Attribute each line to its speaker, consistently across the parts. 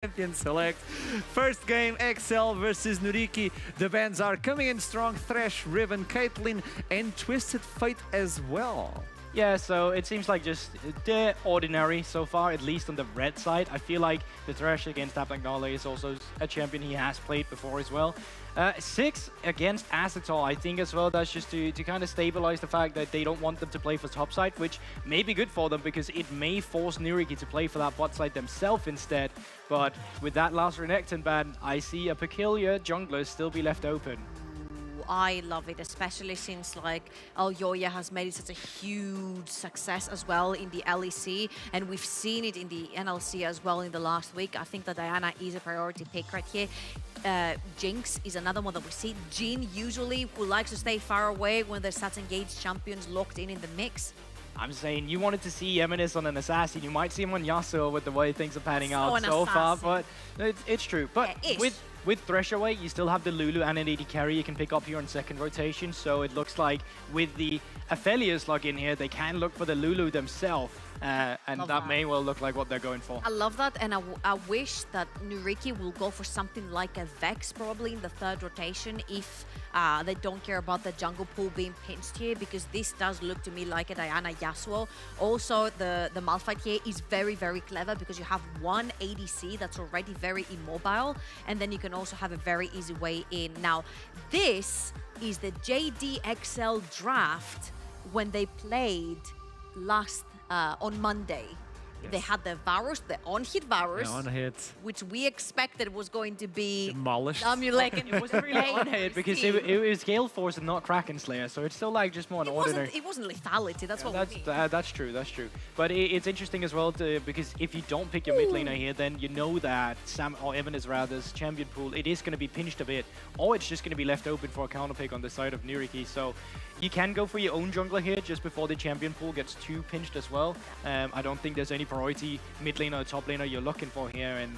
Speaker 1: Champion Select. First game, XL versus NYYRIKKI. The bands are coming in strong. Thresh, Riven, Caitlyn, and Twisted Fate as well.
Speaker 2: Yeah, so it seems like just they're ordinary so far, at least on the red side. I feel like the Thresh against Tapnagnale is also a champion he has played before as well. 6 against Acetal, I think as well, that's just to kind of stabilize the fact that they don't want them to play for top side, which may be good for them because it may force NYYRIKKI to play for that bot side themselves instead. But with that last Renekton ban, I see a peculiar jungler still be left open.
Speaker 3: I love it, especially since like NYYRIKKI has made it such a huge success as well in the LEC, and we've seen it in the NLC as well in the last week. I think that Diana is a priority pick right here. Jinx is another one that we see. Jhin usually who likes to stay far away when there's such engaged champions locked in the mix.
Speaker 2: I'm saying you wanted to see Eminis on an assassin. You might see him on Yasuo with the way things are panning out so far, but it's true. But
Speaker 3: yeah,
Speaker 2: with Thresh away, you still have the Lulu and an AD carry you can pick up here on second rotation. So it looks like with the Aphelios log in here, they can look for the Lulu themselves. And that may well look like what they're going for.
Speaker 3: I love that, and I wish that NYYRIKKI will go for something like a Vex probably in the third rotation if they don't care about the jungle pool being pinched here, because this does look to me like a Diana Yasuo. Also, the Malphite here is very, very clever because you have one ADC that's already very immobile, and then you can also have a very easy way in. Now, this is the JDXL draft when they played last on Monday. Yes. They had the Varus, the on-hit Varus, which we expected was going to be
Speaker 1: demolished.
Speaker 2: It wasn't really on-hit because it was Gale Force and not Kraken Slayer, so it's still like just more an ordinary.
Speaker 3: It wasn't lethality, that's what we mean.
Speaker 2: That's true, that's true. But it's interesting as well because if you don't pick your mid laner here, then you know that Sam or Eminis rather's champion pool, it is going to be pinched a bit, or it's just going to be left open for a counter pick on the side of NYYRIKKI. So you can go for your own jungler here just before the champion pool gets too pinched as well. I don't think there's any priority mid laner or top laner you're looking for here, and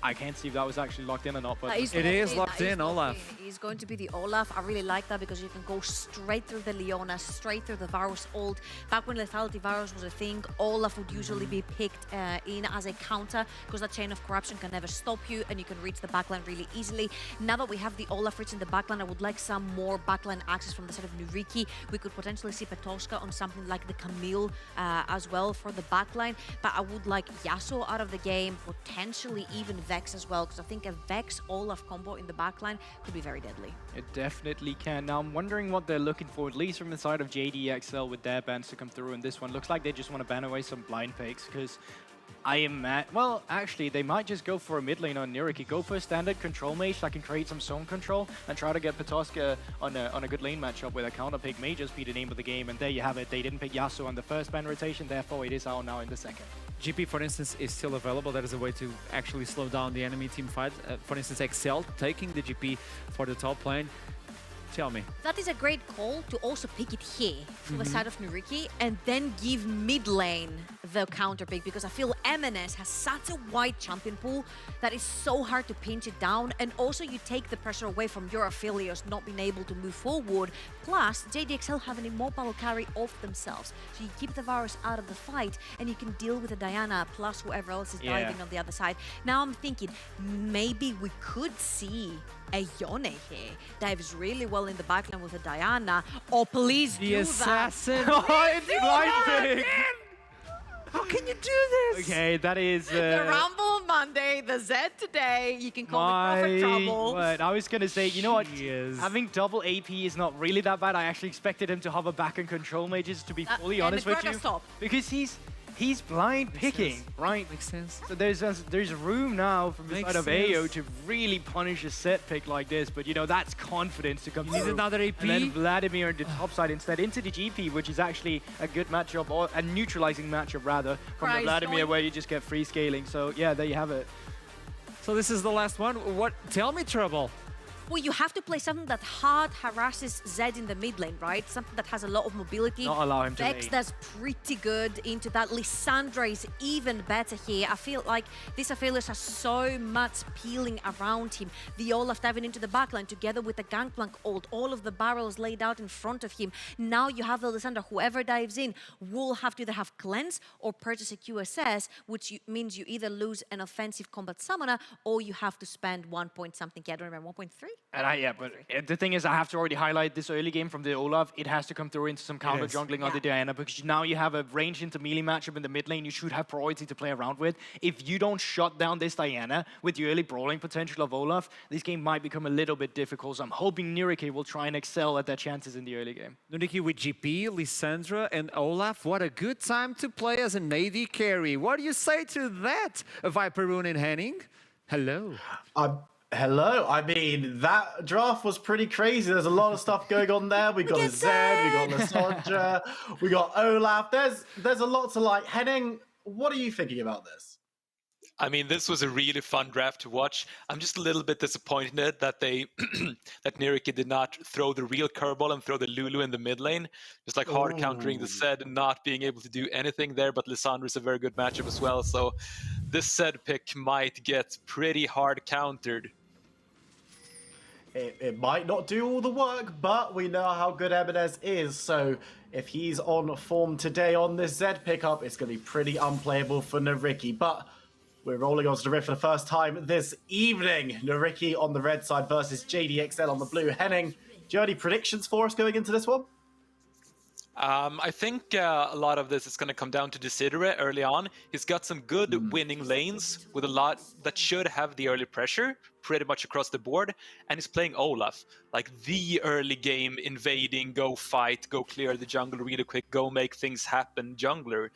Speaker 2: I can't see if that was actually locked in or not, but
Speaker 1: it is locked in, Olaf.
Speaker 3: It's going to be the Olaf. I really like that because you can go straight through the Leona, straight through the Varus ult. Back when lethality Varus was a thing, Olaf would usually be picked in as a counter because that chain of corruption can never stop you and you can reach the backline really easily. Now that we have the Olaf reaching the backline, I would like some more backline access from the side of NYYRIKKI. We could potentially see Petoska on something like the Camille as well for the backline, but I would like Yasuo out of the game, potentially even Vex as well, because I think a Vex Olaf combo in the backline could be very deadly.
Speaker 2: It definitely can. Now I'm wondering what they're looking for, at least from the side of JDXL with their bans to come through in this one. Looks like they just want to ban away some blind picks, because I am mad. Well, actually, they might just go for a mid lane on NYYRIKKI. Go for a standard control mage that can create some zone control and try to get Petoska on a good lane matchup with a counter pick. May just be the name of the game, and there you have it. They didn't pick Yasuo on the first ban rotation, therefore it is out now in the second.
Speaker 1: GP, for instance, is still available. That is a way to actually slow down the enemy team fight. For instance, XL taking the GP for the top lane. Tell me.
Speaker 3: That is a great call to also pick it here from the side of NYYRIKKI and then give mid lane the counter pick, because I feel Eminis has such a wide champion pool that it's so hard to pinch it down, and also you take the pressure away from your Aphelios not being able to move forward. Plus, JDXL have an immobile carry off themselves, so you keep the Varus out of the fight and you can deal with a Diana plus whoever else is diving on the other side. Now I'm thinking maybe we could see a Yone here dives really well in the backline with a Diana. Oh, please
Speaker 1: the
Speaker 3: do
Speaker 1: assassin.
Speaker 3: that.
Speaker 1: Oh, it's blind pick. How can you do this?
Speaker 2: Okay, that is...
Speaker 3: the Rumble Monday, the Z today. You can call it Prophet Trouble.
Speaker 2: But I was going to say, you know what? Having double AP is not really that bad. I actually expected him to hover back and control mages, to be fully honest with you. Because he's blind picking, right?
Speaker 1: Makes sense.
Speaker 2: So there's room now from the side of AO to really punish a set pick like this, but you know, that's confidence to come through.
Speaker 1: Need another AP?
Speaker 2: And then Vladimir on the top side instead into the GP, which is actually a good matchup, or a neutralizing matchup rather, from the Vladimir where you just get free scaling. So yeah, there you have it.
Speaker 1: So this is the last one. What? Tell me, Trouble.
Speaker 3: Well, you have to play something that hard harasses Zed in the mid lane, right? Something that has a lot of mobility.
Speaker 2: Not allow him to
Speaker 3: Vex
Speaker 2: lane.
Speaker 3: does pretty good into that. Lissandra is even better here. I feel like this Aphelios has so much peeling around him. The Olaf diving into the backline together with the Gangplank ult, all of the barrels laid out in front of him. Now you have the Lissandra. Whoever dives in will have to either have cleanse or purchase a QSS, which means you either lose an offensive combat summoner or you have to spend 1 point something. I don't remember, 1.3?
Speaker 2: Yeah, but the thing is, I have to already highlight this early game from the Olaf. It has to come through into some counter jungling on the Diana, because now you have a range into melee matchup in the mid lane you should have priority to play around with. If you don't shut down this Diana with the early brawling potential of Olaf, this game might become a little bit difficult. So I'm hoping NYYRIKKI will try and excel at their chances in the early game.
Speaker 1: NYYRIKKI with GP, Lissandra, and Olaf. What a good time to play as an AD carry. What do you say to that, Viper and Henning? Hello.
Speaker 4: Hello. I mean, that draft was pretty crazy. There's a lot of stuff going on there. We got a Zed, we got Lissandra, we got Olaf. There's a lot to like. Henning, what are you thinking about this?
Speaker 5: I mean, this was a really fun draft to watch. I'm just a little bit disappointed that they that NYYRIKKI did not throw the real curveball and throw the Lulu in the mid lane. Just like hard countering the Zed and not being able to do anything there. But Lissandra is a very good matchup as well. So this Zed pick might get pretty hard countered.
Speaker 4: It might not do all the work, but we know how good Ebenez is. So if he's on form today on this Zed pickup, it's going to be pretty unplayable for NYYRIKKI. But we're rolling on to the Rift for the first time this evening. NYYRIKKI on the red side versus JDXL on the blue. Henning, do you have any predictions for us going into this one?
Speaker 5: I think a lot of this is going to come down to Desideret early on. He's got some good winning lanes with a lot that should have the early pressure pretty much across the board. And he's playing Olaf, like the early game invading, go fight, go clear the jungle really quick, go make things happen jungler.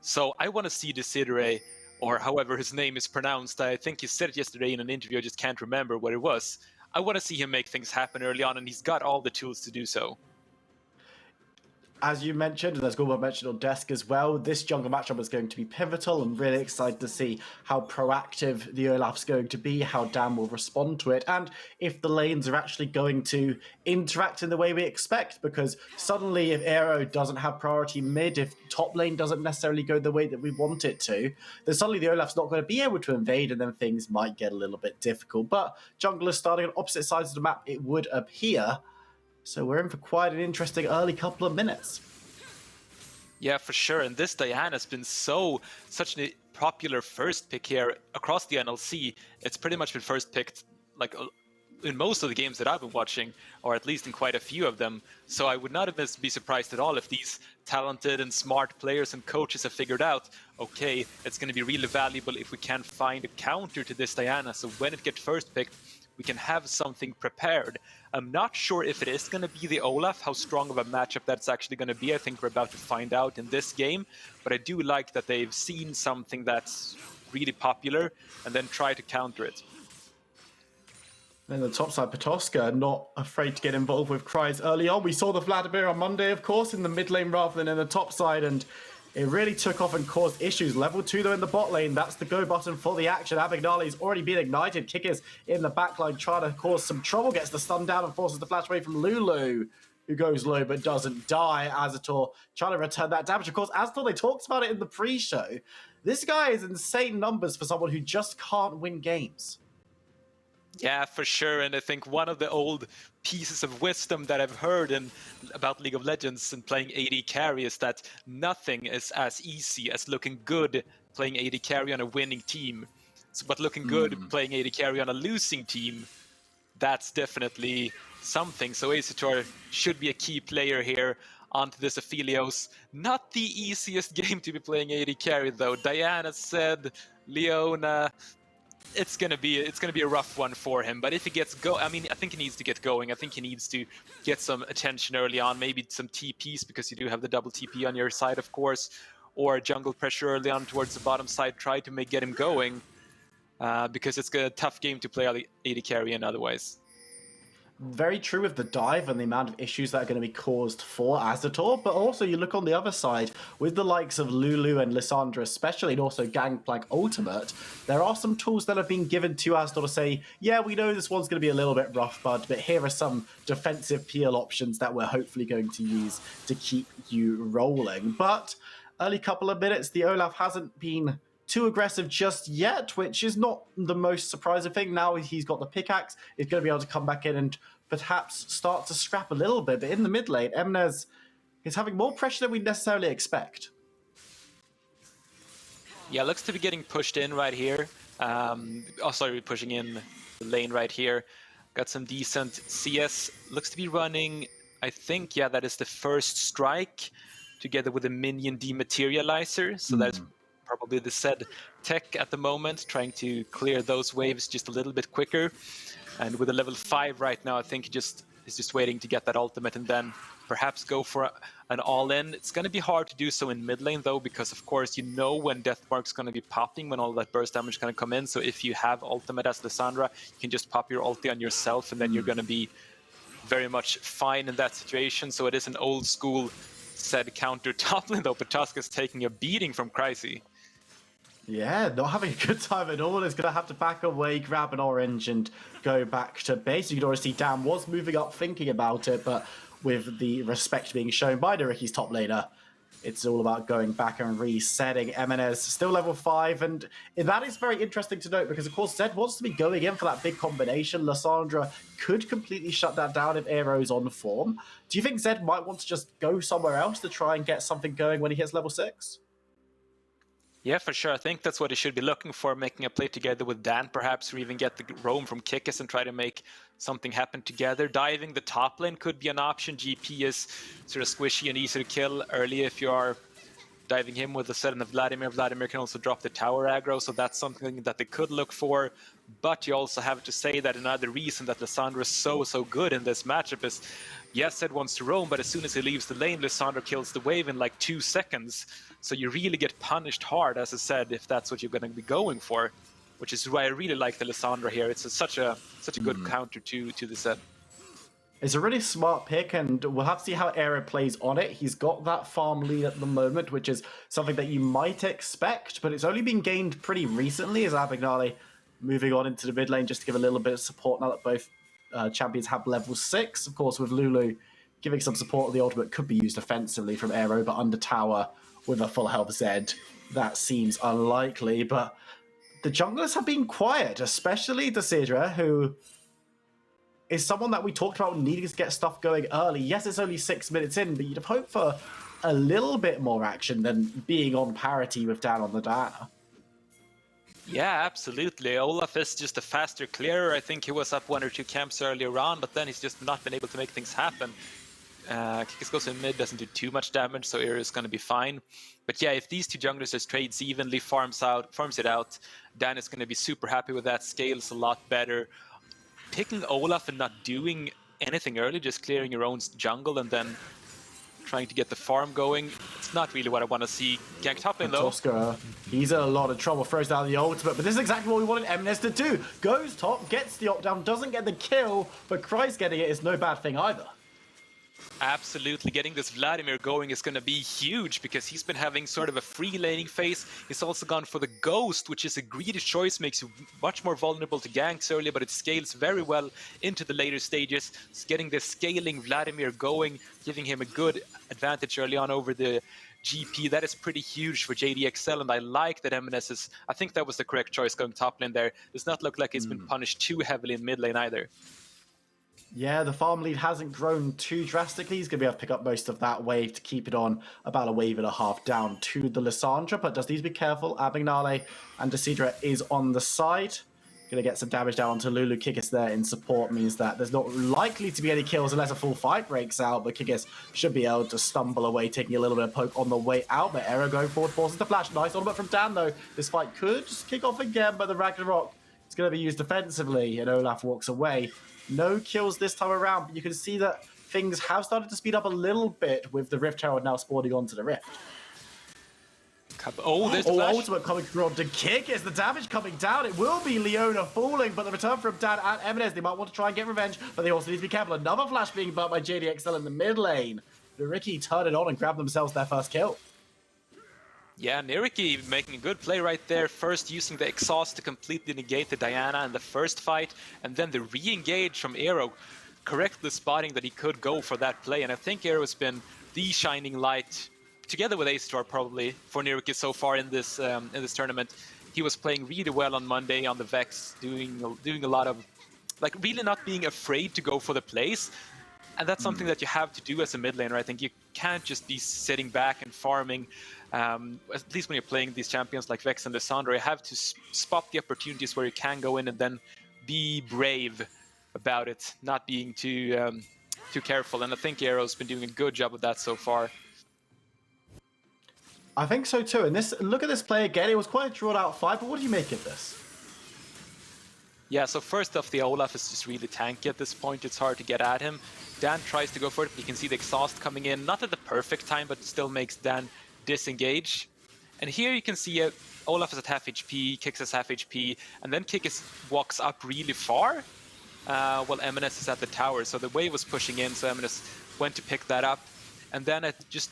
Speaker 5: So I want to see Desideret, or however his name is pronounced. I think he said it yesterday in an interview, I just can't remember what it was. I want to see him make things happen early on, and he's got all the tools to do so.
Speaker 4: As you mentioned, and as Gulba mentioned on desk as well, this jungle matchup is going to be pivotal. I'm really excited to see how proactive the Olaf's going to be, how Dan will respond to it, and if the lanes are actually going to interact in the way we expect, because suddenly if Aero doesn't have priority mid, if top lane doesn't necessarily go the way that we want it to, then suddenly the Olaf's not going to be able to invade, and then things might get a little bit difficult. But junglers starting on opposite sides of the map, it would appear. So we're in for quite an interesting early couple of minutes.
Speaker 5: Yeah, for sure. And this Diana has been such a popular first pick here across the NLC. It's pretty much been first picked like in most of the games that I've been watching, or at least in quite a few of them. So I would not be surprised at all if these talented and smart players and coaches have figured out, okay, it's going to be really valuable if we can find a counter to this Diana. So when it gets first picked, we can have something prepared. I'm not sure if it is going to be the Olaf, how strong of a matchup that's actually going to be. I think we're about to find out in this game. But I do like that they've seen something that's really popular and then try to counter it.
Speaker 4: Then the top side, Petoska, not afraid to get involved with cries early on. We saw the Vladimir on Monday, of course, in the mid lane rather than in the top side, and it really took off and caused issues. Level 2 though in the bot lane, that's the go button for the action. Abagnale's already been ignited. Kickers in the back line trying to cause some trouble, gets the stun down and forces the flash away from Lulu, who goes low but doesn't die. Azator trying to return that damage. Of course, Azator, they talked about it in the pre-show. This guy is insane numbers for someone who just can't win games.
Speaker 5: Yeah, for sure. And I think one of the old pieces of wisdom that I've heard about League of Legends and playing AD carry is that nothing is as easy as looking good playing AD carry on a winning team. But looking good playing AD carry on a losing team, that's definitely something. So Azator should be a key player here onto this Aphelios. Not the easiest game to be playing AD carry though. Diana said, Leona. It's gonna be a rough one for him, but if he gets I mean, I think he needs to get going. I think he needs to get some attention early on, maybe some TPs, because you do have the double TP on your side, of course, or jungle pressure early on towards the bottom side. Try to get him going, because it's a tough game to play AD carry in otherwise.
Speaker 4: very true with the dive and the amount of issues that are going to be caused for Azador, but also you look on the other side with the likes of Lulu and Lissandra especially, and also Gangplank Ultimate, there are some tools that have been given to Azador to say, yeah, we know this one's going to be a little bit rough, bud, but here are some defensive peel options that we're hopefully going to use to keep you rolling. But early couple of minutes, the Olaf hasn't been too aggressive just yet, which is not the most surprising thing. Now he's got the pickaxe, he's going to be able to come back in and perhaps start to scrap a little bit. But in the mid lane, Emnes is having more pressure than we necessarily expect.
Speaker 5: Yeah, looks to be getting pushed in right here. Pushing in the lane right here. Got some decent CS. Looks to be running, I think, yeah, that is the first strike together with a minion dematerializer. So that's probably the said tech at the moment, trying to clear those waves just a little bit quicker. And with a level 5 right now, I think he is just waiting to get that ultimate and then perhaps go for an all-in. It's going to be hard to do so in mid lane though, because of course you know when Deathmark's going to be popping, when all that burst damage is going to come in. So if you have ultimate as Lissandra, you can just pop your ulti on yourself and then you're going to be very much fine in that situation. So it is an old school said counter top lane though. Patoska's taking a beating from Crazy.
Speaker 4: Yeah, not having a good time at all. Is going to have to back away, grab an orange, and go back to base. You can already see Dan was moving up, thinking about it, but with the respect being shown by NYYRIKKI's top laner, it's all about going back and resetting. MNS still level 5, and that is very interesting to note because, of course, Zed wants to be going in for that big combination. Lissandra could completely shut that down if Aero's on form. Do you think Zed might want to just go somewhere else to try and get something going when he hits level 6?
Speaker 5: Yeah, for sure. I think that's what he should be looking for, making a play together with Dan, perhaps, or even get the roam from Kikis and try to make something happen together. Diving the top lane could be an option. GP is sort of squishy and easy to kill early if you are diving him with a set of Vladimir. Vladimir can also drop the tower aggro, so that's something that they could look for. But you also have to say that another reason that Lissandra is so good in this matchup is, yes, Zed wants to roam, but as soon as he leaves the lane, Lissandra kills the wave in like 2 seconds. So you really get punished hard, as I said, if that's what you're going to be going for, which is why I really like the Lissandra here. It's such a good counter to the Zed.
Speaker 4: It's a really smart pick, and we'll have to see how Aero plays on it. He's got that farm lead at the moment, which is something that you might expect, but it's only been gained pretty recently as Abagnale moving on into the mid lane just to give a little bit of support now that both champions have level 6. Of course, with Lulu giving some support, the ultimate could be used offensively from Aero, but under tower with a full health Zed, that seems unlikely. But the junglers have been quiet, especially Decidra, who is someone that we talked about needing to get stuff going early. Yes, it's only 6 minutes in, but you'd have hoped for a little bit more action than being on parity with Dan on the Diana.
Speaker 5: Yeah, absolutely. Olaf is just a faster clearer. I think he was up 1 or 2 camps earlier on, but then he's just not been able to make things happen. Kikis goes in mid, doesn't do too much damage, so Air is going to be fine. But yeah, if these two junglers just trades evenly, farms it out, Dan is going to be super happy with that. Scales a lot better. Picking Olaf and not doing anything early, just clearing your own jungle and then trying to get the farm going, it's not really what I want to see. Gank top lane though.
Speaker 4: Tosca, he's in a lot of trouble, throws down the ultimate, but this is exactly what we wanted MNS to do. Goes top, gets the op down, doesn't get the kill, but Christ getting it is no bad thing either.
Speaker 5: Absolutely, getting this Vladimir going is going to be huge because he's been having sort of a free laning phase. He's also gone for the Ghost, which is a greedy choice, makes you much more vulnerable to ganks earlier, but it scales very well into the later stages. It's getting this scaling Vladimir going, giving him a good advantage early on over the GP. That is pretty huge for JDXL, and I like that MNS is, I think that was the correct choice going top lane there. Does not look like he's been punished too heavily in mid lane either.
Speaker 4: Yeah, the farm lead hasn't grown too drastically. He's going to be able to pick up most of that wave to keep it on about a wave and a half down to the Lissandra, but does need to be careful. Abagnale and Decidra is on the side. Going to get some damage down onto Lulu. Kikis there in support means that there's not likely to be any kills unless a full fight breaks out, but Kikis should be able to stumble away, taking a little bit of poke on the way out, but Aero going forward, forces the flash. Nice on, but from Dan though, this fight could just kick off again, but the Ragnarok is going to be used defensively, and Olaf walks away. No kills this time around, but you can see that things have started to speed up a little bit with the Rift Herald now spawning onto the Rift.
Speaker 5: Oh, there's the
Speaker 4: Oh,
Speaker 5: flash.
Speaker 4: ultimate coming through onto Kick. Is the damage coming down? It will be Leona falling, but the return from Dan and Eminez, they might want to try and get revenge, but they also need to be careful. Another flash being burnt by JDXL in the mid lane. NYYRIKKI turn it on and grab themselves their first kill.
Speaker 5: Yeah, NYYRIKKI making a good play right there. First using the exhaust to completely negate the Diana in the first fight, and then the re-engage from Aero, correctly spotting that he could go for that play. And I think Aero has been the shining light, together with A-Star probably, for NYYRIKKI so far in this tournament. He was playing really well on Monday on the Vex, doing a lot of, like, really not being afraid to go for the plays. And that's something that you have to do as a mid laner. I think you can't just be sitting back and farming. At least when you're playing these champions like Vex and Lissandra, you have to spot the opportunities where you can go in and then be brave about it, not being too careful. And I think Aero's been doing a good job of that so far.
Speaker 4: I think so too. And look at this play again. It was quite a drawn out fight, but what do you make of this?
Speaker 5: Yeah, so first off, the Olaf is just really tanky at this point. It's hard to get at him. Dan tries to go for it, but you can see the exhaust coming in. Not at the perfect time, but still makes Dan disengage. And here you can see Olaf is at half HP, Kix is half HP, and then Kix walks up really far, while Eminez is at the tower. So the wave was pushing in, so Eminez went to pick that up. And then I just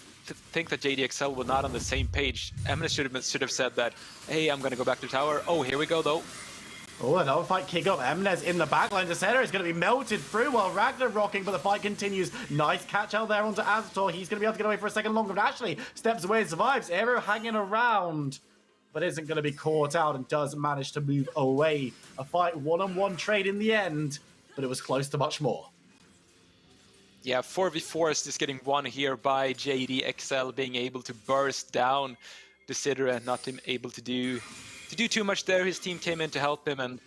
Speaker 5: think that JDXL were not on the same page. Eminez should have said that, hey, I'm going to go back to tower. Oh, here we go, though.
Speaker 4: Oh, another fight kick off. Eminez in the backline. The center is going to be melted through while Ragnar rocking, but the fight continues. Nice catch out there onto Aztor. He's going to be able to get away for a second longer, but actually steps away and survives. Aero hanging around, but isn't going to be caught out and does manage to move away. A fight one-on-one trade in the end, but it was close to much more.
Speaker 5: Yeah, 4v4 is just getting won here by JDXL being able to burst down the Sidra, not able to do too much there. His team came in to help him, and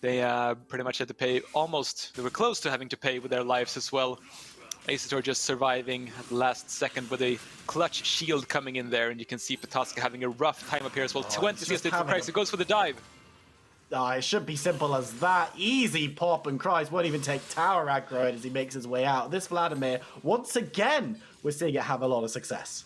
Speaker 5: they pretty much had to pay they were close to having to pay with their lives as well. Asator just surviving at the last second with a clutch shield coming in there, and you can see Patoska having a rough time up here as well. 20 CS for Christ, it goes for the dive.
Speaker 4: It should be simple as that. Easy pop, and Christ won't even take tower aggro as he makes his way out. This Vladimir, once again, we're seeing it have a lot of success.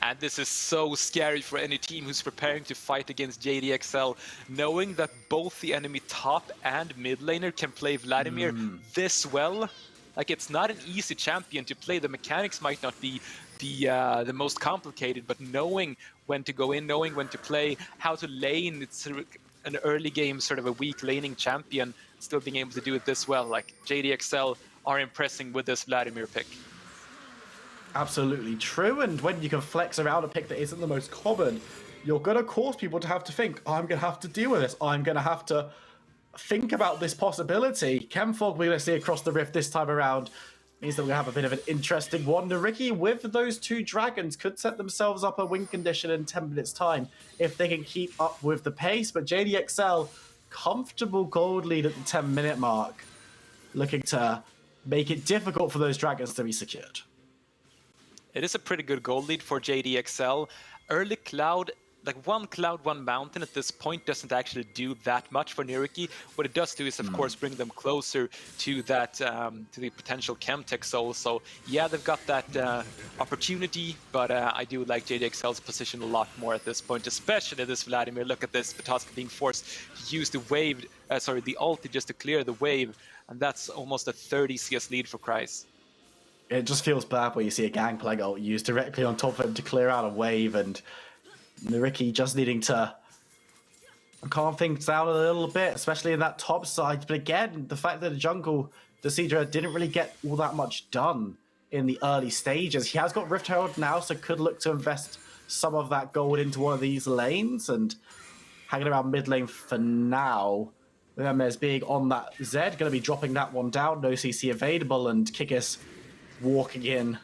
Speaker 5: And this is so scary for any team who's preparing to fight against JDXL, knowing that both the enemy top and mid laner can play Vladimir this well. Like, it's not an easy champion to play. The mechanics might not be the most complicated, but knowing when to go in, knowing when to play, how to lane, it's an early game, sort of a weak laning champion, still being able to do it this well. Like, JDXL are impressing with this Vladimir pick.
Speaker 4: Absolutely true, and when you can flex around a pick that isn't the most common, you're going to cause people to have to think, I'm going to have to deal with this, I'm going to have to think about this possibility. Chemfog we're going to see across the rift this time around means that we're going to have a bit of an interesting one. NYYRIKKI with those two dragons could set themselves up a win condition in 10 minutes time if they can keep up with the pace, but JDXL, comfortable gold lead at the 10-minute mark, looking to make it difficult for those dragons to be secured.
Speaker 5: It is a pretty good gold lead for JDXL. Early Cloud, like one Cloud, one Mountain at this point doesn't actually do that much for NYYRIKKI. What it does do is, of course, bring them closer to that, to the potential Chemtech soul. So yeah, they've got that opportunity, but I do like JDXL's position a lot more at this point, especially this Vladimir. Look at this, Patoska being forced to use the wave, the ulti just to clear the wave, and that's almost a 30 CS lead for Kreis.
Speaker 4: It just feels bad when you see a Gangplank ult used directly on top of him to clear out a wave, and NYYRIKKI just needing to calm things down a little bit, especially in that top side. But again, the fact that the jungle, the Sidra, didn't really get all that much done in the early stages. He has got Rift Herald now, so could look to invest some of that gold into one of these lanes, and hanging around mid lane for now. There's being on that Zed, going to be dropping that one down, no CC available, and Kikis walking in.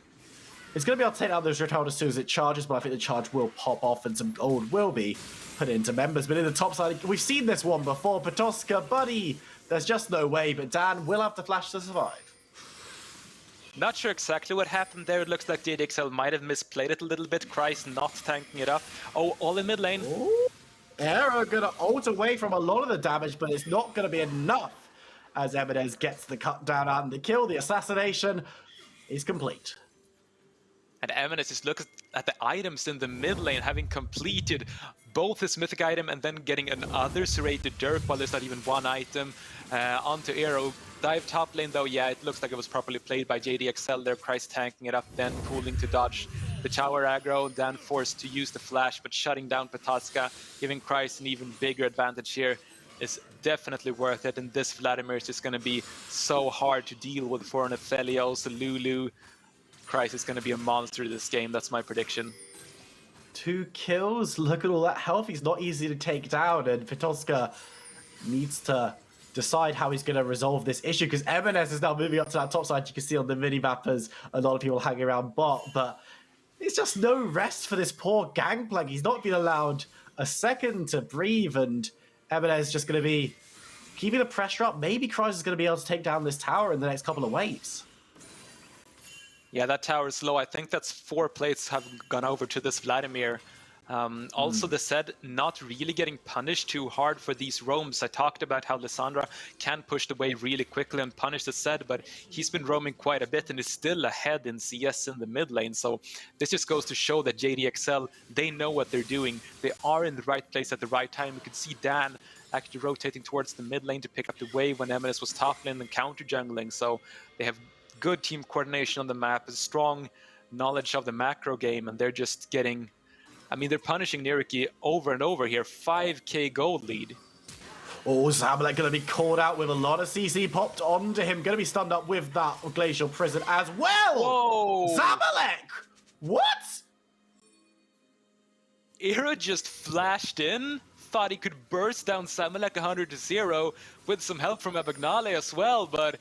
Speaker 4: It's going to be able to take out those Rift Herald as soon as it charges, but I think the charge will pop off and some gold will be put into members. But in the top side, we've seen this one before. Patoska, buddy, there's just no way, but Dan will have to flash to survive.
Speaker 5: Not sure exactly what happened there. It looks like JDXL might have misplayed it a little bit. Kreis not tanking it up. Oh, all in mid lane.
Speaker 4: Ooh. Aero going to ult away from a lot of the damage, but it's not going to be enough as Eminez gets the cut down and the kill. The assassination is complete.
Speaker 5: And Eminence just looks at the items in the mid lane, having completed both his mythic item and then getting another serrated Dirk while there's not even one item onto Aero. Dive top lane though, yeah, it looks like it was properly played by JDXL there. Christ tanking it up, then pooling to dodge the tower aggro, then forced to use the flash, but shutting down Patoska, giving Christ an even bigger advantage here is definitely worth it. And this Vladimir is just going to be so hard to deal with for an Aphelios, a Lulu. Christ is going to be a monster this game, that's my prediction.
Speaker 4: 2 kills, look at all that health, he's not easy to take down, and Patoska needs to decide how he's going to resolve this issue, because Eminence is now moving up to that top side. You can see on the mini-map as a lot of people hanging around bot, but it's just no rest for this poor Gangplank. He's not been allowed a second to breathe, and Eminence is just going to be keeping the pressure up. Maybe Kryze is going to be able to take down this tower in the next couple of waves.
Speaker 5: Yeah, that tower is low. I think that's 4 plates have gone over to this Vladimir. Also, the Zed not really getting punished too hard for these roams. I talked about how Lissandra can push the wave really quickly and punish the Zed, but he's been roaming quite a bit and is still ahead in CS in the mid lane. So this just goes to show that JDXL, they know what they're doing. They are in the right place at the right time. You can see Dan actually rotating towards the mid lane to pick up the wave when Eminence was top lane and counter jungling. So they have good team coordination on the map, a strong knowledge of the macro game, and they're just getting... I mean, they're punishing NYYRIKKI over and over here. 5k gold lead.
Speaker 4: Oh, Zamalek going to be called out with a lot of CC popped onto him. Going to be stunned up with that Glacial Prison as well.
Speaker 5: Whoa!
Speaker 4: Zamalek! What?
Speaker 5: Ira just flashed in, thought he could burst down Zamalek 100-0 with some help from Abagnale as well, but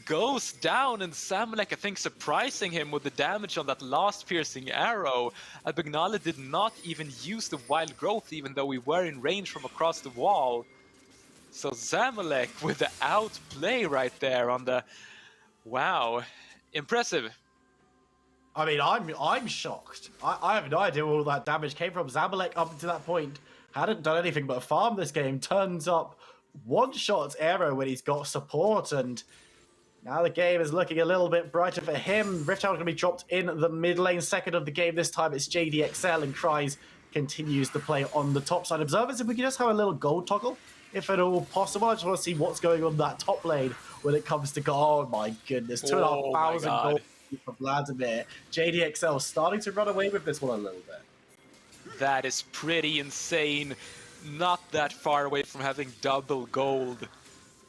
Speaker 5: goes down, and Zamalek, I think, surprising him with the damage on that last piercing arrow. Abagnale did not even use the wild growth, even though we were in range from across the wall. So Zamalek with the outplay right there on the... Wow. Impressive.
Speaker 4: I mean, I'm shocked. I have no idea where all that damage came from. Zamalek, up to that point, hadn't done anything but farm this game. Turns up one-shots arrow when he's got support, and now the game is looking a little bit brighter for him. Rift Tower going to be dropped in the mid lane. Second of the game this time, it's JDXL, and Kryze continues to play on the top side. Observers, if we could just have a little gold toggle, if at all possible. I just want to see what's going on that top lane when it comes to gold. Oh my goodness, 2,500 gold for Vladimir. JDXL starting to run away with this one a little bit.
Speaker 5: That is pretty insane. Not that far away from having double gold.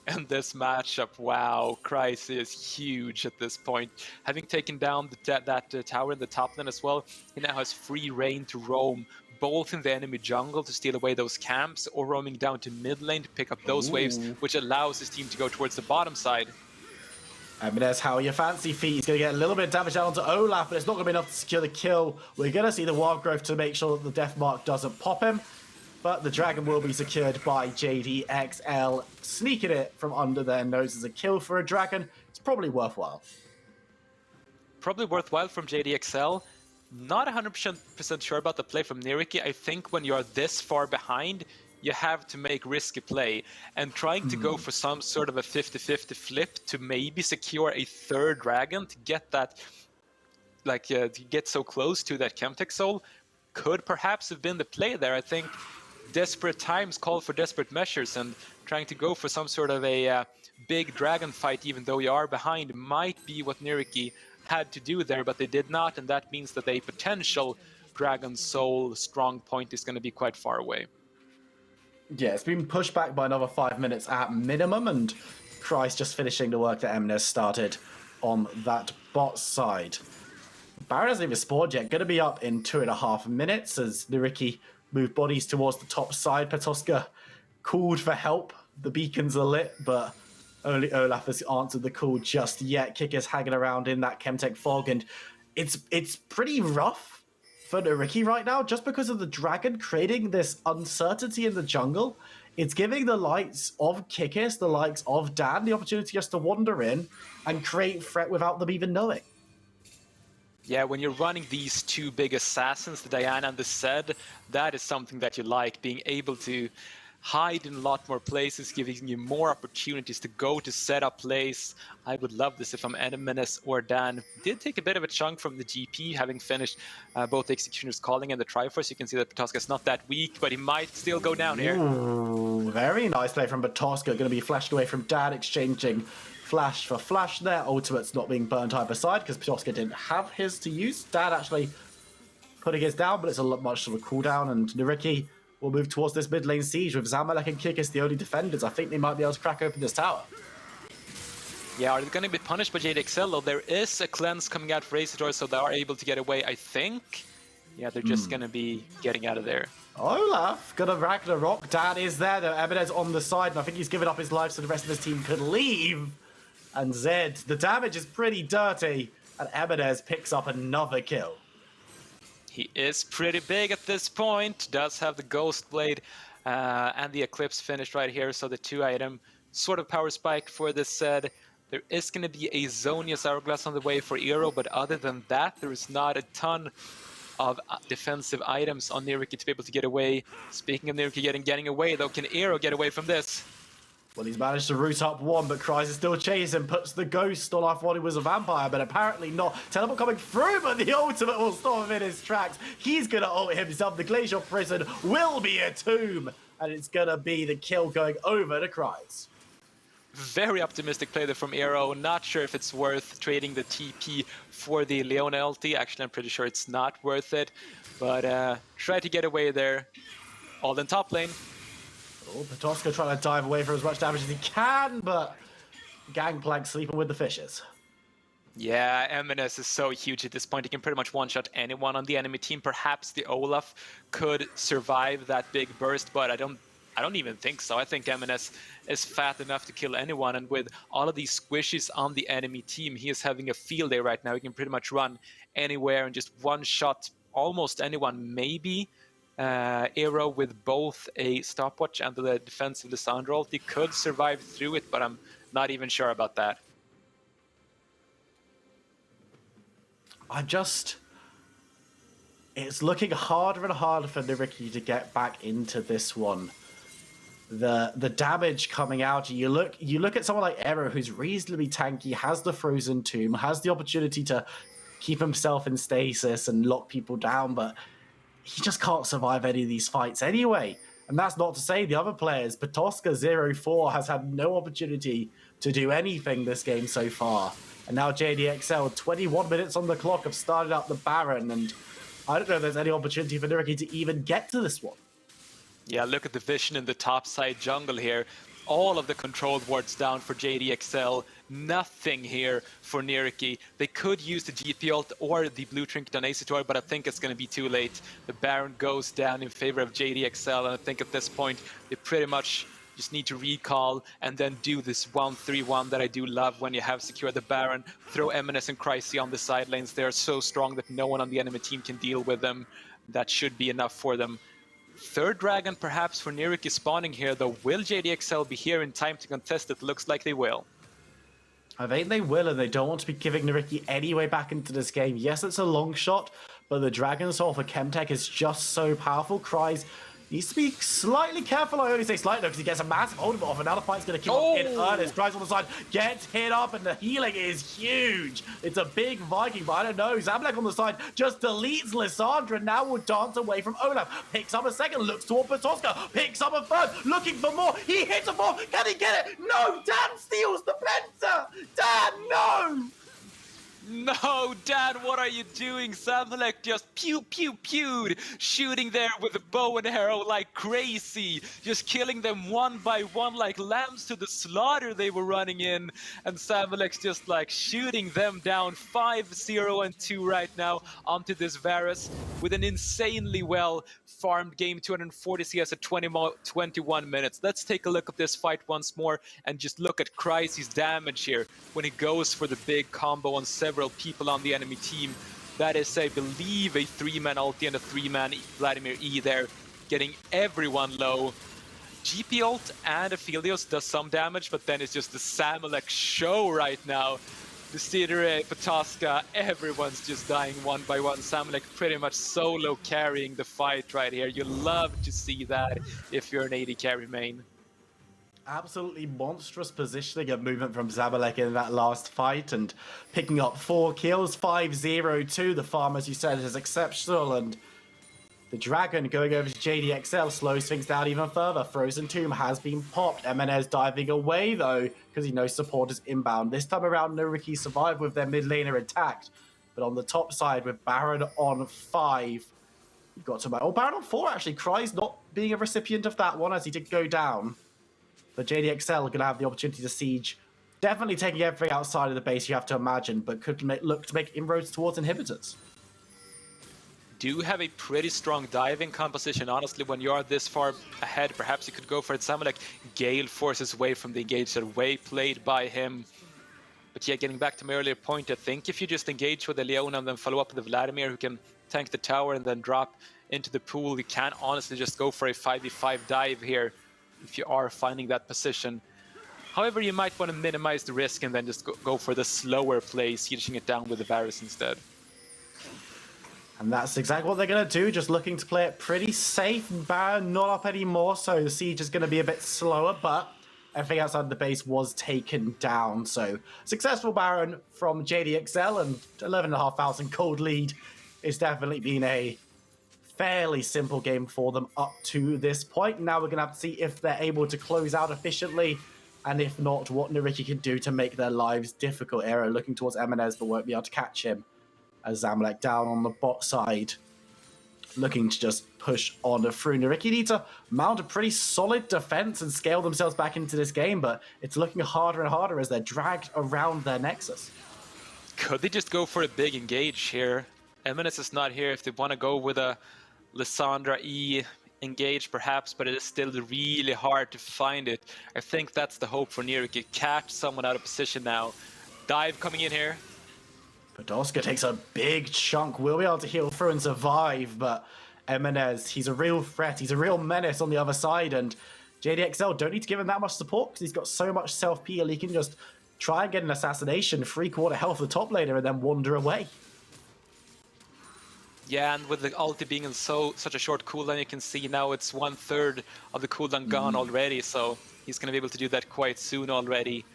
Speaker 5: And this matchup, wow, Kryze is huge at this point. Having taken down that tower in the top lane as well, he now has free reign to roam both in the enemy jungle to steal away those camps, or roaming down to mid lane to pick up those waves, which allows his team to go towards the bottom side.
Speaker 4: I mean, that's how your fancy feet. He's going to get a little bit of damage down onto Olaf, but it's not going to be enough to secure the kill. We're going to see the wild growth to make sure that the death mark doesn't pop him. But the dragon will be secured by JDXL, sneaking it from under their noses. A kill for a dragon. It's probably worthwhile.
Speaker 5: Probably worthwhile from JDXL. Not 100% sure about the play from NYYRIKKI. I think when you're this far behind, you have to make risky play. And trying to go for some sort of a 50-50 flip to maybe secure a third dragon to get that, to get so close to that Chemtech soul could perhaps have been the play there. I think desperate times call for desperate measures, and trying to go for some sort of a big dragon fight, even though you are behind, might be what NYYRIKKI had to do there, but they did not, and that means that a potential dragon soul strong point is going to be quite far away.
Speaker 4: Yeah, it's been pushed back by another 5 minutes at minimum, and Kryze just finishing the work that Eminence started on that bot side. Baron hasn't even spawned yet, going to be up in 2.5 minutes as NYYRIKKI move bodies towards the top side. Patoska called for help. The beacons are lit, but only Olaf has answered the call just yet. Kicker's hanging around in that Chemtech fog, and it's pretty rough for NYYRIKKI right now, just because of the dragon creating this uncertainty in the jungle. It's giving the likes of Kikis, the likes of Dan, the opportunity just to wander in and create threat without them even knowing.
Speaker 5: Yeah, when you're running these two big assassins, the Diana and the Zed, that is something that you like, being able to hide in a lot more places, giving you more opportunities to go to set up plays. I would love this if I'm Menace or Dan. Did take a bit of a chunk from the GP, having finished both the Executioner's Calling and the Triforce. You can see that Patoska's not that weak, but he might still go down here.
Speaker 4: Ooh, very nice play from Patoska. Going to be flashed away from Dan, exchanging flash for flash there. Ultimate's not being burnt either side because Patoska didn't have his to use. Dan actually putting his down, but it's a lot much of a cooldown, and NYYRIKKI will move towards this mid lane siege with Zamalek and Kick as the only defenders. I think they might be able to crack open this tower.
Speaker 5: Yeah, are they going to be punished by JDXL? Though there is a cleanse coming out for Asador, so they are able to get away, I think. Yeah, they're just going to be getting out of there.
Speaker 4: Olaf gonna Ragnarok. Dan is there though. Ebenez on the side, and I think he's given up his life so the rest of his team could leave. And Zed, the damage is pretty dirty, and Ebenez picks up another kill.
Speaker 5: He is pretty big at this point, does have the Ghost Blade and the Eclipse finished right here, so the 2-item sort of power spike for this Zed. There is going to be a Zonia's Hourglass on the way for Eero, but other than that, there is not a ton of defensive items on NYYRIKKI to be able to get away. Speaking of NYYRIKKI getting away, though, can Eero get away from this?
Speaker 4: Well, he's managed to root up one, but Kryze is still chasing, puts the Ghost on. I thought he was a vampire, but apparently not. Teleport coming through, but the ultimate will stop him in his tracks. He's going to ult himself. The Glacial Prison will be a tomb, and it's going to be the kill going over to Kryze.
Speaker 5: Very optimistic play there from Eero. Not sure if it's worth trading the TP for the Leona ulti. Actually, I'm pretty sure it's not worth it. But try to get away there. All in top lane.
Speaker 4: Oh, Patoska trying to dive away for as much damage as he can, but Gangplank sleeping with the fishes.
Speaker 5: Yeah, Eminence is so huge at this point. He can pretty much one-shot anyone on the enemy team. Perhaps the Olaf could survive that big burst, but I don't even think so. I think Eminence is fat enough to kill anyone, and with all of these squishes on the enemy team, he is having a field day right now. He can pretty much run anywhere and just one-shot almost anyone, maybe. Eero with both a stopwatch and the defensive Lissandra ulti could survive through it, but I'm not even sure about that.
Speaker 4: It's looking harder and harder for NYYRIKKI to get back into this one. The damage coming out, you look at someone like Eero, who's reasonably tanky, has the Frozen Tomb, has the opportunity to keep himself in stasis and lock people down, but he just can't survive any of these fights anyway. And that's not to say the other players. Patoska 0-4 has had no opportunity to do anything this game so far. And now JDXL, 21 minutes on the clock, have started up the Baron, and I don't know if there's any opportunity for NYYRIKKI to even get to this one.
Speaker 5: Yeah, look at the vision in the top side jungle here. All of the controlled wards down for JDXL. Nothing here for NYYRIKKI. They could use the GP ult or the blue trinket on Asador, but I think it's going to be too late. The Baron goes down in favor of JDXL, and I think at this point they pretty much just need to recall and then do this 1-3-1 that I do love when you have secured the Baron. Throw Eminence and Kryze on the side lanes. They are so strong that no one on the enemy team can deal with them. That should be enough for them. Third dragon perhaps for NYYRIKKI spawning here, though. Will JDXL be here in time to contest it? Looks like they will.
Speaker 4: I think they will, and they don't want to be giving NYYRIKKI any way back into this game. Yes, it's a long shot, but the Dragon Soul for Chemtech is just so powerful. Kryze needs to be slightly careful. I only say slightly because he gets a massive hold off, and now the fight's going to kick off in earnest. Kryze on the side gets hit up, and the healing is huge. It's a big Viking, but I don't know. Zamalek on the side just deletes Lissandra, and now will dance away from Olaf. Picks up a second, looks toward Patoska, picks up a third, looking for more. He hits a fourth. Can he get it? No! Dan steals the Blender! Dan, no!
Speaker 5: No, Dad, what are you doing? Zamalek just pewed, shooting there with a bow and arrow like crazy, just killing them one by one like lambs to the slaughter they were running in, and Zamalek's just like shooting them down 5-0 and 2 right now onto this Varus with an insanely well farmed game, 240 CS at 21 minutes. Let's take a look at this fight once more and just look at Kryze's damage here when he goes for the big combo on several people on the enemy team. That is, I believe, a 3-man ulti and a 3-man Vladimir E there, getting everyone low. GP ult and Aphelios does some damage, but then it's just the Zamalek show right now. Desidere, Potosca, everyone's just dying one by one. Samulek pretty much solo carrying the fight right here. You love to see that if you're an AD carry main.
Speaker 4: Absolutely monstrous positioning and movement from Zamalek in that last fight, and picking up 4 kills, 5-0-2. The farm, as you said, is exceptional, and the Dragon going over to JDXL slows things down even further. Frozen Tomb has been popped. MNS diving away, though, because he knows support is inbound. This time around, NYYRIKKI survived with their mid laner intact. But on the top side, with Baron on 5, you've got to... Oh, Baron on 4, actually. Cry's not being a recipient of that one, as he did go down. But JDXL are going to have the opportunity to siege. Definitely taking everything outside of the base, you have to imagine, but could look to make inroads towards inhibitors.
Speaker 5: Do have a pretty strong diving composition. Honestly, when you are this far ahead, perhaps you could go for it. Samulek, Gale forces away from the engage, way played by him. But yeah, getting back to my earlier point, I think if you just engage with the Leona and then follow up with the Vladimir, who can tank the tower and then drop into the pool, you can honestly just go for a 5v5 dive here if you are finding that position. However, you might want to minimize the risk and then just go for the slower play, sieging it down with the Varus instead.
Speaker 4: And that's exactly what they're going to do, just looking to play it pretty safe. Baron not up anymore, so the siege is going to be a bit slower, but everything outside the base was taken down. So successful Baron from JDXL, and 11,500 gold lead. It's definitely been a fairly simple game for them up to this point. Now we're going to have to see if they're able to close out efficiently, and if not, what NYYRIKKI can do to make their lives difficult. Aero looking towards MNS, but won't be able to catch him. As Zamalek down on the bot side, looking to just push on through. NYYRIKKI need to mount a pretty solid defense and scale themselves back into this game, but it's looking harder and harder as they're dragged around their nexus.
Speaker 5: Could they just go for a big engage here? Eminence is not here if they want to go with a Lissandra E engage perhaps, but it is still really hard to find it. I think that's the hope for NYYRIKKI. Catch someone out of position now. Dive coming in here.
Speaker 4: Podolska takes a big chunk, will be able to heal through and survive, but Emenez, he's a real threat, he's a real menace on the other side, and JDXL don't need to give him that much support because he's got so much self-peel, he can just try and get an assassination, 3/4 health of the top laner, and then wander away.
Speaker 5: Yeah, and with the ulti being in such a short cooldown, you can see now it's 1/3 of the cooldown gone already, so he's going to be able to do that quite soon already.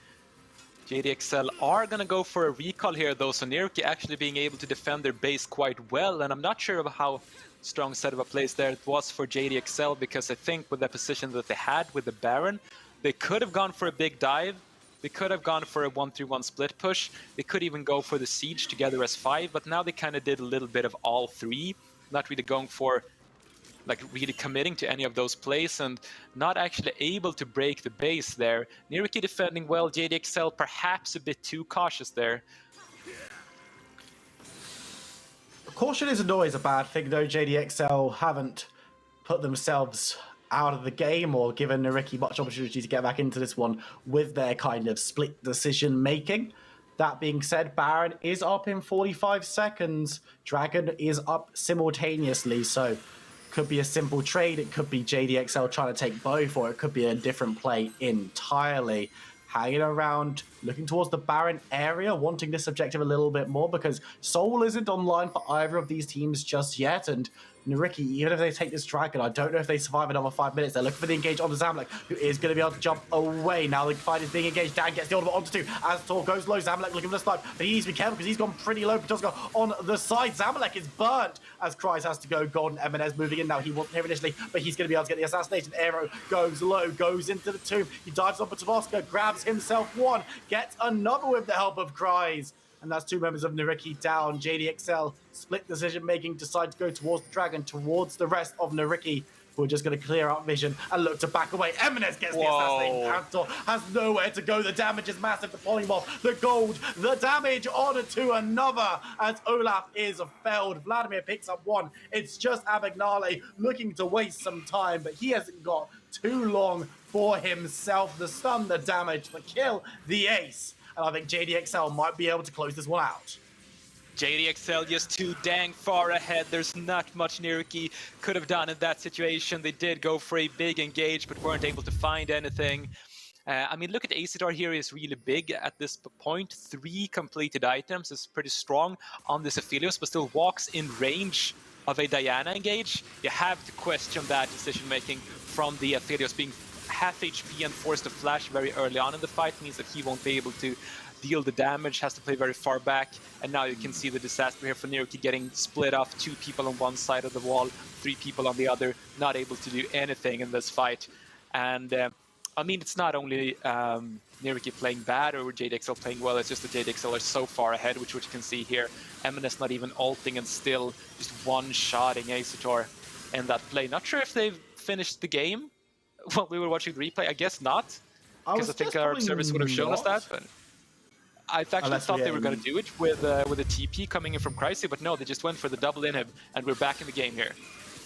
Speaker 5: JDXL are going to go for a recall here, though, so NYYRIKKI actually being able to defend their base quite well, and I'm not sure of how strong set of a place there it was for JDXL, because I think with the position that they had with the Baron, they could have gone for a big dive, they could have gone for a 1-3-1 split push, they could even go for the siege together as 5, but now they kind of did a little bit of all 3, not really going for really committing to any of those plays and not actually able to break the base there. NYYRIKKI defending well, JDXL perhaps a bit too cautious there.
Speaker 4: Caution isn't always a bad thing, though. JDXL haven't put themselves out of the game or given NYYRIKKI much opportunity to get back into this one with their kind of split decision making. That being said, Baron is up in 45 seconds. Dragon is up simultaneously, so could be a simple trade, it could be JDXL trying to take both, or it could be a different play entirely. Hanging around, looking towards the Baron area, wanting this objective a little bit more, because Soul isn't online for either of these teams just yet, and NYYRIKKI, even if they take this Dragon, I don't know if they survive another 5 minutes. They're looking for the engage on the Zamalek, who is going to be able to jump away. Now the fight is being engaged. Dan gets the ultimate onto 2. As Tor goes low, Zamalek looking for the snipe, but he needs to be careful because he's gone pretty low. Potosca on the side. Zamalek is burnt as Kryze has to go. Golden Emenez moving in now. He wasn't here initially, but he's going to be able to get the assassination. Arrow goes low, goes into the tomb. He dives on Potosca, grabs himself one, gets another with the help of Kryze. And that's 2 members of NYYRIKKI down. JDXL, split decision-making, decide to go towards the Dragon, towards the rest of NYYRIKKI, who are just going to clear out vision and look to back away. Eminence gets the assassination. Panther has nowhere to go. The damage is massive. The polymorph, the gold, the damage on to another as Olaf is felled. Vladimir picks up 1. It's just Abagnale looking to waste some time, but he hasn't got too long for himself. The stun, the damage, the kill, the ace. And I think JDXL might be able to close this one out.
Speaker 5: JDXL just too dang far ahead. There's not much NYYRIKKI could have done in that situation. They did go for a big engage, but weren't able to find anything. I mean, look at Acidar here is really big at this point. 3 completed items is pretty strong on this Aphelios, but still walks in range of a Diana engage. You have to question that decision making from the Aphelios. Being half HP and forced to flash very early on in the fight means that he won't be able to deal the damage, has to play very far back. And now you can see the disaster here for NYYRIKKI getting split off. 2 people on one side of the wall, 3 people on the other, not able to do anything in this fight. And I mean, it's not only NYYRIKKI playing bad or JDXL playing well, it's just that JDXL are so far ahead, which you can see here. Eminence not even ulting and still just one-shotting Acitor in that play. Not sure if they've finished the game while we were watching the replay. I guess not, because I think our observers would have shown us that. But I actually thought they were going to do it with a TP coming in from Cryzy, but no, they just went for the double inhib, and we're back in the game here.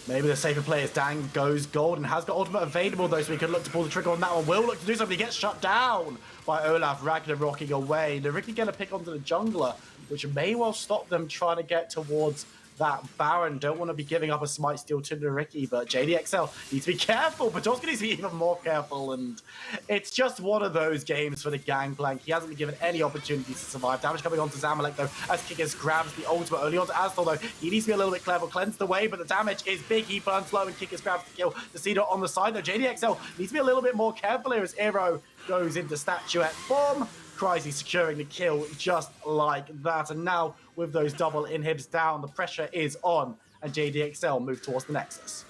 Speaker 4: Maybe the safer play is Dang goes gold and has got ultimate available though, so he can look to pull the trigger on that one. Will look to do something. He gets shut down by Olaf. Ragnarokking away. NYYRIKKI going to pick onto the jungler, which may well stop them trying to get towards that Baron. Don't want to be giving up a smite steal to NYYRIKKI, but JDXL needs to be careful. Petoska needs to be even more careful, and it's just one of those games for the Gangplank. He hasn't been given any opportunities to survive. Damage coming onto Zamalek though, as Kickers grabs the ultimate only onto Astor though. He needs to be a little bit clever, cleanse the way, but the damage is big. He burns low and Kickers grabs the kill. The Cedar on the side though. JDXL needs to be a little bit more careful here as Aero goes into statuette form. Cryzy securing the kill just like that. And now with those double inhibs down, the pressure is on, and JDXL move towards the Nexus.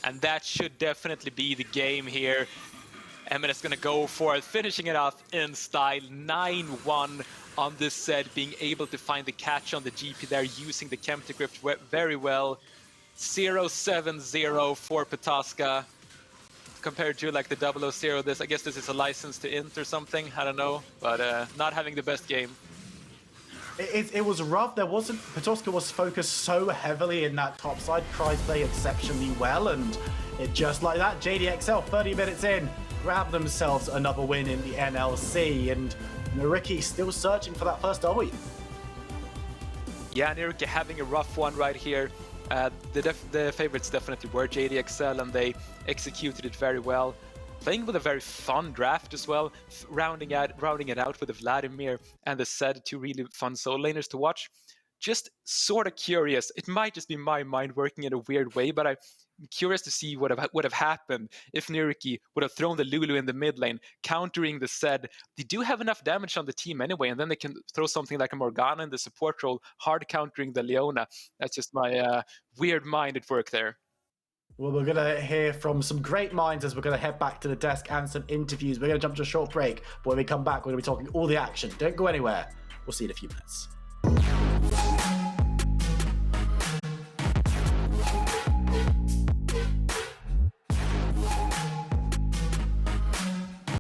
Speaker 5: And that should definitely be the game here. Eminence gonna go for it, finishing it off in style. 9-1 on this set, being able to find the catch on the GP there, using the Kempty Grift very well. 0-7-0 for Petoska. Compared to like the 0-0 this, I guess this is a license to int or something, I don't know, but not having the best game.
Speaker 4: It was rough. There wasn't, Petoska was focused so heavily in that top side. Cryzy played exceptionally well, and it just like that, JDXL 30 minutes in, grab themselves another win in the NLC, and NYYRIKKI still searching for that first W.
Speaker 5: Yeah, NYYRIKKI having a rough one right here. The favorites definitely were JDXL, and they executed it very well. Playing with a very fun draft as well, rounding it out with the Vladimir and the Zed, 2 really fun solo laners to watch. Just sort of curious. It might just be my mind working in a weird way, but I'm curious to see what would have happened if NYYRIKKI would have thrown the Lulu in the mid lane, countering the Zed. They do have enough damage on the team anyway, and then they can throw something like a Morgana in the support role, hard countering the Leona. That's just my weird mind at work there.
Speaker 4: Well, we're going to hear from some great minds as we're going to head back to the desk and some interviews. We're going to jump to a short break, but when we come back, we're going to be talking all the action. Don't go anywhere. We'll see you in a few minutes.